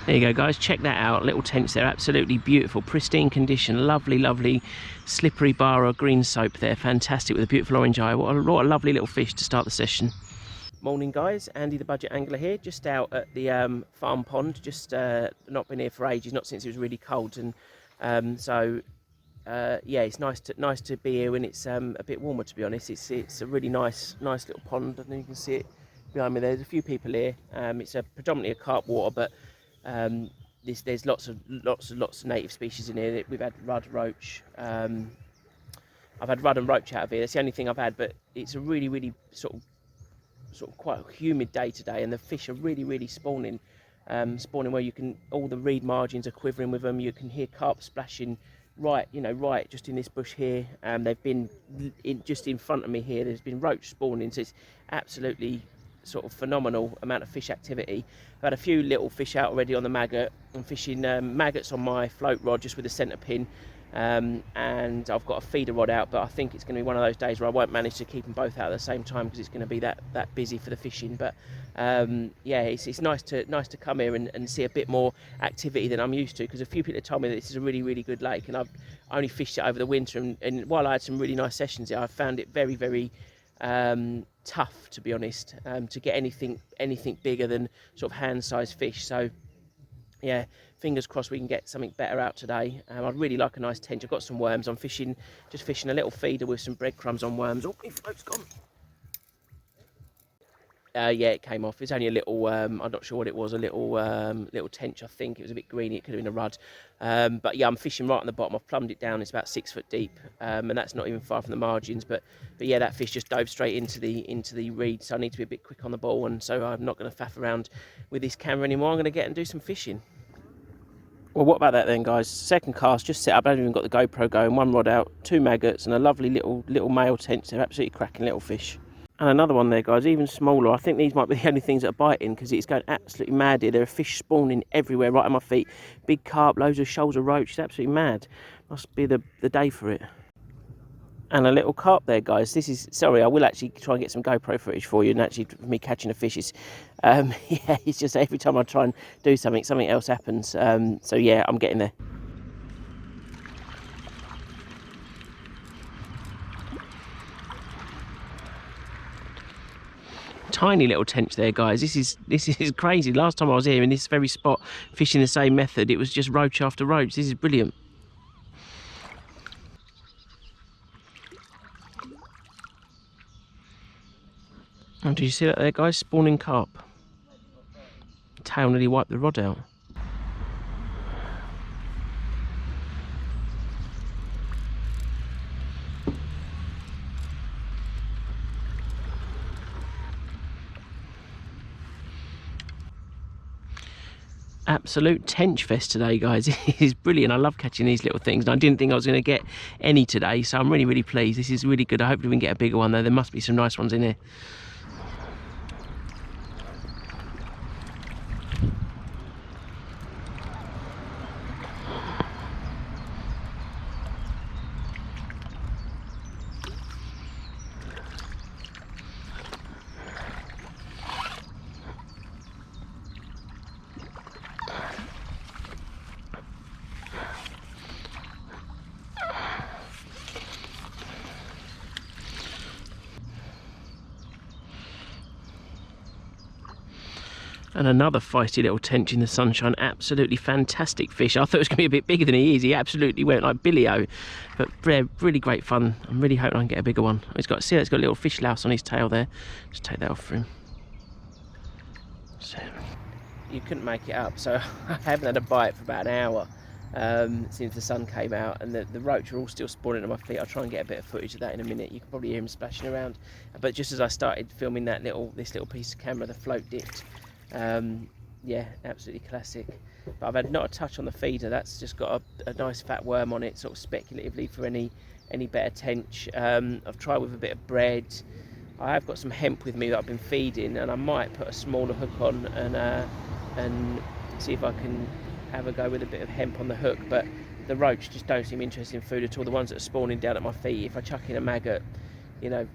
There you go, guys, check that out. Little tench there, absolutely beautiful, pristine condition, lovely slippery bar of green soap there, fantastic, with a beautiful orange eye. What a lovely little fish to start the session. Morning, guys, Andy the budget angler here, just out at the farm pond, just not been here for ages, not since it was really cold, and yeah, it's nice to be here when it's a bit warmer, to be honest. It's a really nice little pond, and you can see it behind me. There's a few people here. It's predominantly a carp water, but there's lots of native species in here. We've had rudd, roach. I've had rudd and roach out of here. That's the only thing I've had, but it's a really sort of quite a humid day today, and the fish are really spawning where you can, all the reed margins are quivering with them. You can hear carp splashing right just in this bush here. They've been just in front of me here. There's been roach spawning, so it's absolutely sort of phenomenal amount of fish activity. I've had a few little fish out already on the maggot. I'm fishing maggots on my float rod just with a centre pin, and I've got a feeder rod out, but I think it's going to be one of those days where I won't manage to keep them both out at the same time because it's going to be that busy for the fishing. But yeah, it's nice to come here and see a bit more activity than I'm used to, because a few people have told me that this is a really good lake, and I've only fished it over the winter, and while I had some really nice sessions here, I found it very tough, to be honest, to get anything bigger than sort of hand-sized fish. So yeah, fingers crossed we can get something better out today. I'd really like a nice tench. I've got some worms. I'm just fishing a little feeder with some breadcrumbs on worms. Oh, my float's gone. Yeah, it came off. It's only a little, I'm not sure what it was, a little tench, I think. It was a bit greeny, it could have been a rudd. But yeah, I'm fishing right on the bottom. I've plumbed it down, it's about 6 foot deep, and that's not even far from the margins. But yeah, that fish just dove straight into the reed, so I need to be a bit quick on the ball, and so I'm not going to faff around with this camera anymore. I'm going to get and do some fishing. Well, what about that then, guys? Second cast, just set up. I haven't even got the GoPro going. One rod out, 2 maggots, and a lovely little male tench. They're absolutely cracking little fish. And another one there, guys, even smaller. I think these might be the only things that are biting, because it's going absolutely mad here. There are fish spawning everywhere right at my feet. Big carp, loads of shoals of roach. It's absolutely mad. Must be the day for it. And a little carp there, guys. This is, sorry, I will actually try and get some GoPro footage for you, and actually me catching a fish is, yeah, it's just every time I try and do something else happens. So yeah, I'm getting there. Tiny little tench there, guys. This is crazy. Last time I was here in this very spot fishing the same method, it was just roach after roach. This is brilliant. Oh, did you see that there, guys? Spawning carp. Tail nearly wiped the rod out. Absolute tench fest today, guys. It is brilliant. I love catching these little things, and I didn't think I was going to get any today, so I'm really pleased. This is really good. I hope we can get a bigger one, though. There must be some nice ones in here. And another feisty little tench in the sunshine. Absolutely fantastic fish. I thought it was going to be a bit bigger than he is. He absolutely went like Billy-O. But really great fun. I'm really hoping I can get a bigger one. It's got a little fish louse on his tail there. Just take that off for him. So, you couldn't make it up. So I haven't had a bite for about an hour since the sun came out, and the roach are all still spawning at my feet. I'll try and get a bit of footage of that in a minute. You can probably hear him splashing around. But just as I started filming this little piece of camera, the float dipped. Yeah, absolutely classic. But I've had not a touch on the feeder. That's just got a nice fat worm on it, sort of speculatively for any better tench. I've tried with a bit of bread. I have got some hemp with me that I've been feeding, and I might put a smaller hook on and see if I can have a go with a bit of hemp on the hook. But the roach just don't seem interested in food at all. The ones that are spawning down at my feet, if I chuck in a maggot, you know,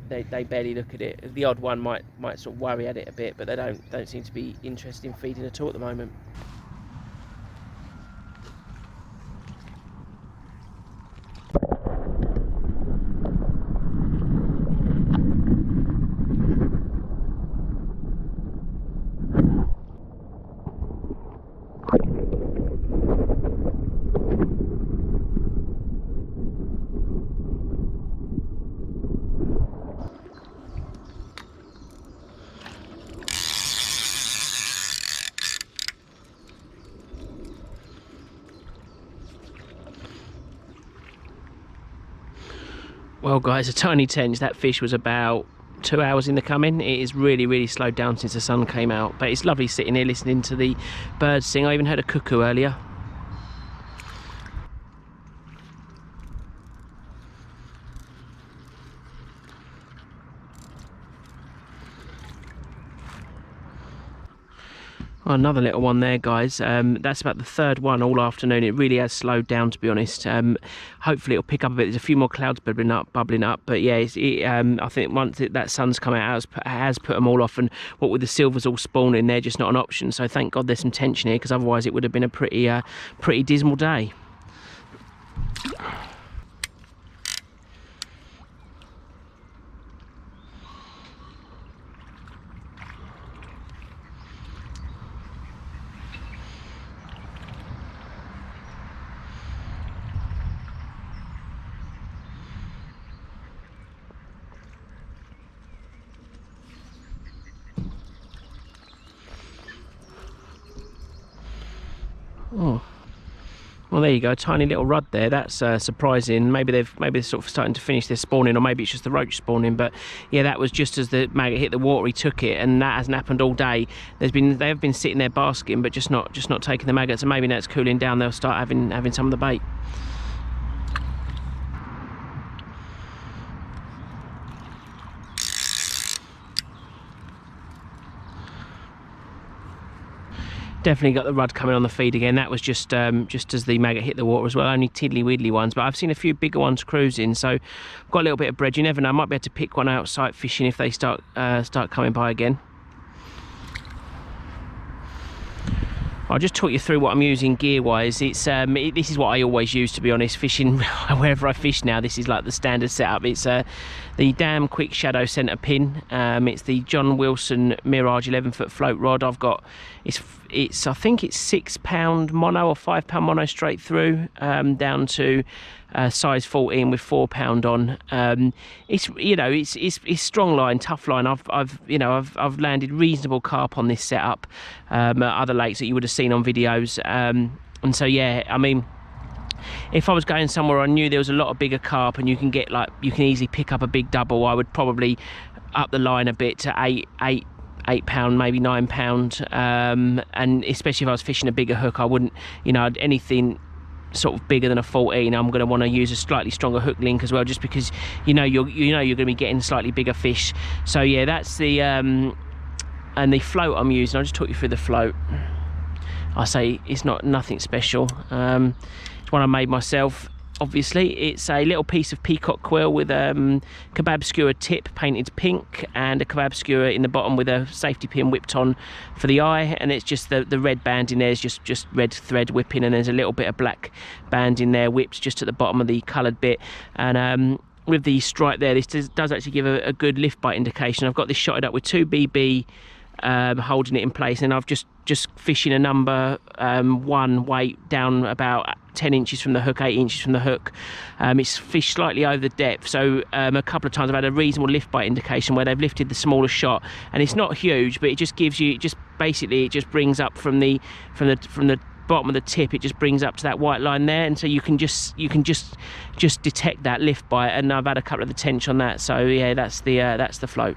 they barely look at it. The odd one might sort of worry at it a bit, but they don't seem to be interested in feeding at all at the moment. Well guys, a tiny tench. That fish was about 2 hours in the coming. It is really slowed down since the sun came out, but it's lovely sitting here listening to the birds sing. I even heard a cuckoo earlier. Oh, another little one there, guys. That's about the third one all afternoon. It really has slowed down, to be honest. Hopefully it'll pick up a bit. There's a few more clouds bubbling up, but yeah, I think once that sun's come out, it has put them all off, and what with the silvers all spawning, they're just not an option. So thank God there's some tension here, because otherwise it would have been a pretty dismal day. Oh, well there you go, tiny little rudd there. That's surprising. Maybe they're sort of starting to finish their spawning, or maybe it's just the roach spawning. But yeah, that was just as the maggot hit the water, he took it, and that hasn't happened all day. They have been sitting there basking, but just not taking the maggots. And maybe now it's cooling down, they'll start having some of the bait. Definitely got the rudd coming on the feed again. That was just as the maggot hit the water as well. Only tiddly widdly ones, but I've seen a few bigger ones cruising, so I've got a little bit of bread. You never know, I might be able to pick one out sight fishing if they start coming by again. I'll just talk you through what I'm using gear wise. It's this is what I always use, to be honest, fishing wherever I fish now. This is like the standard setup. It's the Damn Quick Shadow Centre pin. It's the John Wilson Mirage 11-foot float rod. I've got it's I think it's £6 mono or £5 mono straight through, down to size 14 with £4 on. It's strong line, tough line. I've landed reasonable carp on this setup at other lakes that you would have seen on videos, and so yeah, I mean, if I was going somewhere I knew there was a lot of bigger carp and you can easily pick up a big double, I would probably up the line a bit to £8, maybe £9, and especially if I was fishing a bigger hook, I wouldn't, anything sort of bigger than a 14, I'm going to want to use a slightly stronger hook link as well, just because you're going to be getting slightly bigger fish. So yeah, that's the and the float I'm using. I'll just talk you through the float. I say it's nothing special. It's one I made myself. Obviously, it's a little piece of peacock quill with kebab skewer tip painted pink, and a kebab skewer in the bottom with a safety pin whipped on for the eye, and it's just the red band in there is just red thread whipping, and there's a little bit of black band in there whipped just at the bottom of the coloured bit. And with the stripe there, this does actually give a good lift bite indication. I've got this shotted up with 2 BB holding it in place, and I've just fishing a number 1 weight down about 10 inches from the hook, 8 inches from the hook. It's fished slightly over the depth, so a couple of times I've had a reasonable lift bite indication where they've lifted the smaller shot, and it's not huge, but it just gives you, basically it just brings up from the bottom of the tip, it just brings up to that white line there, and so you can just detect that lift bite. And I've had a couple of the tench on that, so yeah, that's the float.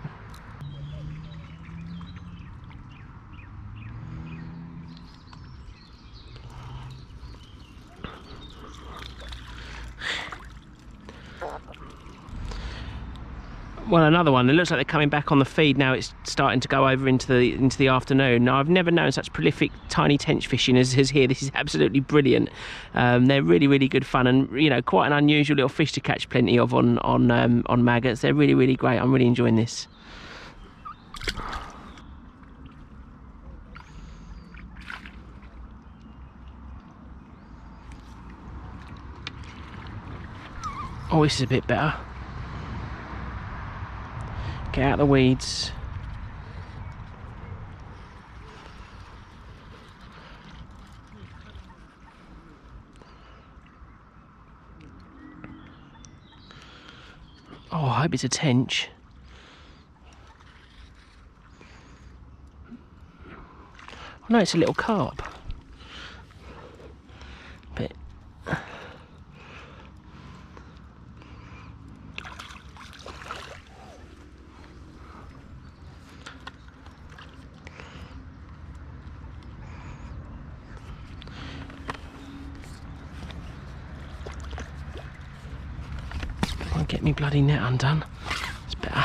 Well, another one. It looks like they're coming back on the feed now. It's starting to go over into the afternoon. Now, I've never known such prolific tiny tench fishing as here. This is absolutely brilliant. They're really good fun, and quite an unusual little fish to catch plenty of on maggots. They're really great. I'm really enjoying this. Oh, this is a bit better. Get out of the weeds. Oh, I hope it's a tench. Oh no, it's a little carp. But get me bloody net undone. It's better.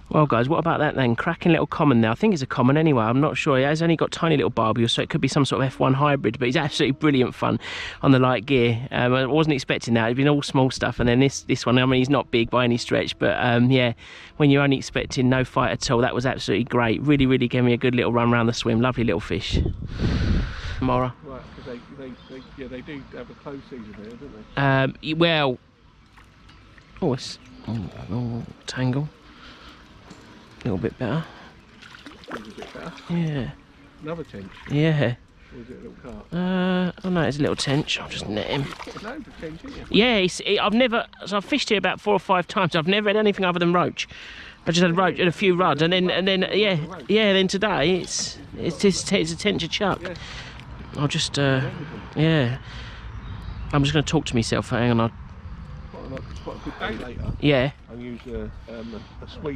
Well guys, what about that then? Cracking little common there. I think it's a common anyway, I'm not sure. He has only got tiny little barbules, so it could be some sort of F1 hybrid, but he's absolutely brilliant fun on the light gear. I wasn't expecting that. It's been all small stuff, and then this one, I mean, he's not big by any stretch, but yeah, when you're only expecting no fight at all, that was absolutely great. Really gave me a good little run around the swim. Lovely little fish. Mora. Right, because they do have a closed season there, don't they? Well, oh, it's tangle. A little bit better. A bit better. Yeah. Another tench. Yeah. Or is it a little carp? Oh no, it's a little tench. I'll just net him. Loads of tench, isn't it? Yeah, I've never. So I've fished here about 4 or 5 times. I've never had anything other than roach. I just had roach and a few ruds, and then yeah. Then today it's a tench chuck. Yeah. I'll just yeah. I'm just going to talk to myself. Hang on. It's quite a good day later. Yeah. I used a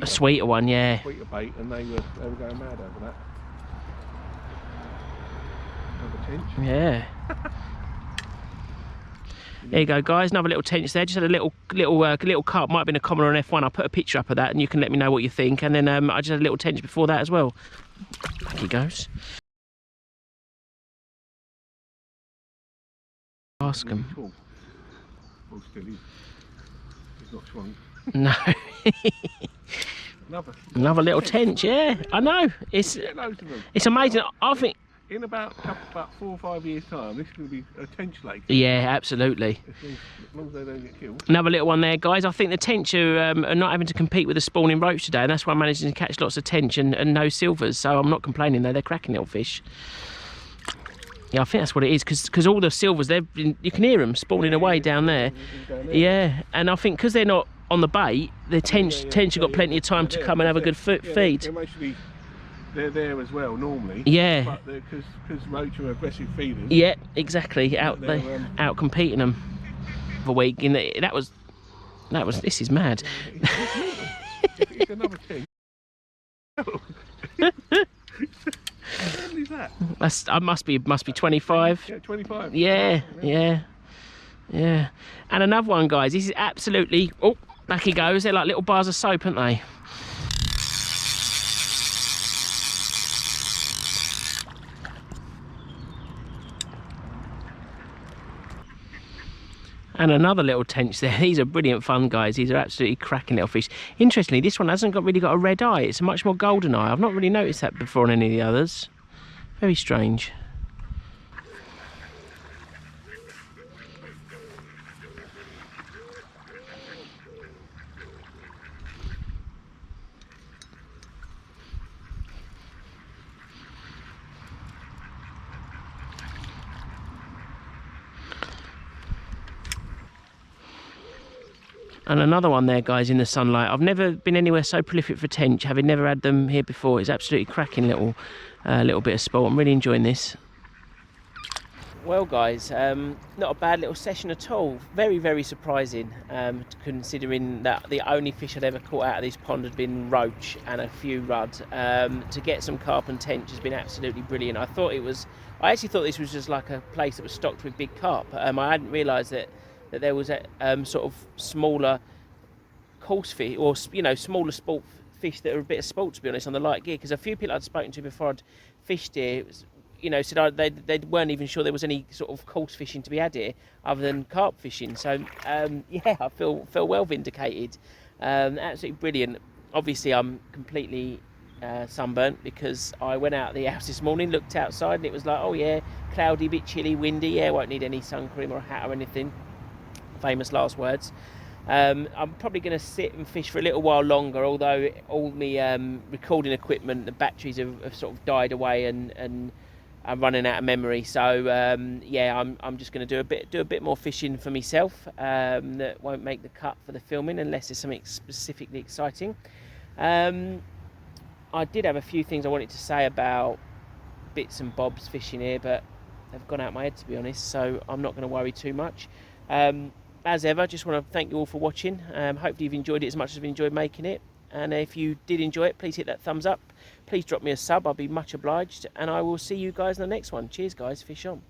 sweeter one, yeah. Sweeter bait, and they were going mad over that. Another tench. Yeah. There you go, guys. Another little tench there. Just had a little carp. Might have been a common or an F1. I'll put a picture up of that, and you can let me know what you think. And then I just had a little tench before that as well. Back he goes. Ask him. Well, still is. He's not swung. No. Another little tench, yeah. I know. It's amazing. I think in about 4 or 5 years' time, this is going to be a tench lake. Yeah, absolutely. As long as they don't get killed. Another little one there, guys. I think the tench are not having to compete with the spawning roach today, and that's why I'm managing to catch lots of tench and no silvers. So I'm not complaining though. They're cracking little fish. Yeah, I think that's what it is, because all the silvers, you can hear them spawning away down there. Yeah, and I think because they're not on the bait, the tench have got plenty of time to come and have a good feed. They're there as well normally. Yeah. But because roach are aggressive feeders. Yeah, exactly. Out competing them. For a week, this is mad. It's another thing. How many is that? I must be 25. Yeah, 25. Yeah. And another one, guys. This is absolutely. Oh, back he goes. They're like little bars of soap, aren't they? And another little tench there. These are brilliant fun, guys. These are absolutely cracking little fish. Interestingly, this one hasn't really got a red eye. It's a much more golden eye. I've not really noticed that before on any of the others. Very strange. And another one there, guys, in the sunlight. I've never been anywhere so prolific for tench, having never had them here before. It's absolutely cracking little bit of sport. I'm really enjoying this. Well, guys, not a bad little session at all. Very surprising, considering that the only fish I'd ever caught out of this pond had been roach and a few rudd. To get some carp and tench has been absolutely brilliant. I actually thought this was just like a place that was stocked with big carp. I hadn't realised that there was a sort of smaller coarse fish, or smaller sport fish that are a bit of sport, to be honest, on the light gear. Because a few people I'd spoken to before I'd fished here, said they weren't even sure there was any sort of coarse fishing to be had here other than carp fishing. So yeah, I feel well vindicated. Absolutely brilliant. Obviously, I'm completely sunburnt because I went out of the house this morning, looked outside, and it was like, oh yeah, cloudy, bit chilly, windy. Yeah, won't need any sun cream or a hat or anything. Famous last words. I'm probably going to sit and fish for a little while longer, although all my recording equipment, the batteries have sort of died away, and I'm running out of memory. So yeah, I'm just going to do a bit more fishing for myself. That won't make the cut for the filming unless there's something specifically exciting. I did have a few things I wanted to say about bits and bobs fishing here, but they've gone out my head, to be honest. So I'm not going to worry too much. As ever, just want to thank you all for watching. Hopefully you've enjoyed it as much as I've enjoyed making it. And if you did enjoy it, please hit that thumbs up. Please drop me a sub, I'll be much obliged. And I will see you guys in the next one. Cheers guys, fish on.